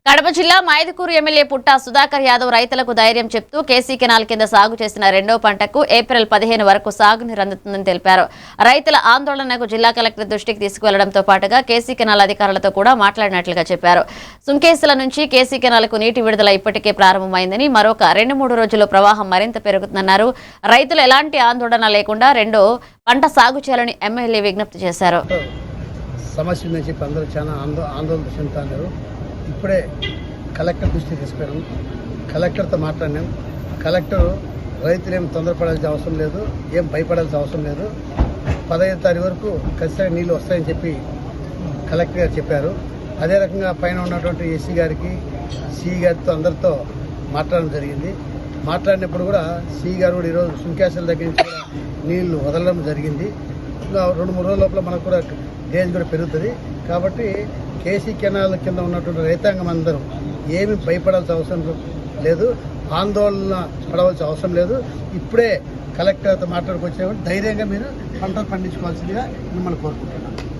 కడప జిల్లా మైదుకూరు ఎమ్మెల్యే పుట్టా సుధాకర్ యాదవ్ రైతులకు ధైర్యం చెప్తూ కేసీ కెనాల్ కింద సాగు చేసిన రెండో పంటకు ఏప్రిల్ 15 వరకు సాగునీరు అందుతుందని తెలిపారు. రైతుల ఆందోళనకు జిల్లా కలెక్టర్ దృష్టికి తీసుకువెళ్లడంతో పాటుగా కేసీ కెనాల్ అధికారులతో కూడా మాట్లాడినట్లుగా చెప్పారు. సుంకేసుల నుంచి కేసీ కెనాల్కు నీటి విడుదల ఇప్పటికే ప్రారంభమైందని, మరొక 2-3 రోజుల్లో ప్రవాహం మరింత పెరుగుతుందన్నారు. రైతులు ఎలాంటి ఆందోళన లేకుండా రెండో పంట సాగు చేయాలని ఎమ్మెల్యే విజ్ఞప్తి చేశారు. సమస్య ఉందని చెప్పి అందరూ చాలా ఆందోళన చెందుతున్నారు. ఇప్పుడే కలెక్టర్ దృష్టికి తీసుకున్నాం, కలెక్టర్తో మాట్లాడినాం. కలెక్టర్ రైతులు ఏం తొందరపడాల్సిన అవసరం లేదు, ఏం భయపడాల్సిన అవసరం లేదు. 15వ తారీఖు వరకు ఖచ్చితంగా నీళ్ళు వస్తాయని చెప్పి కలెక్టర్ గారు చెప్పారు. అదే రకంగా పైన ఉన్నటువంటి ఎస్సీ గారికి, సిఈ గారితో అందరితో మాట్లాడడం జరిగింది. మాట్లాడినప్పుడు కూడా సిఈ గారు కూడా ఈరోజు సుంకేశ్వర దగ్గర నుంచి కూడా నీళ్లు వదలడం జరిగింది. ఇంకా 2-3 రోజుల లోపల మనకు కూడా రేంజ్ కూడా పెరుగుతుంది. కాబట్టి కేసీ కెనాల్ కింద ఉన్నటువంటి రైతాంగం అందరూ ఏమి భయపడాల్సిన అవసరం లేదు, ఆందోళన పడవలసిన అవసరం లేదు. ఇప్పుడే కలెక్టర్తో మాట్లాడుకొచ్చే ధైర్యంగా మీరు పంటలు పండించుకోవాల్సిందిగా మిమ్మల్ని కోరుకుంటున్నాను.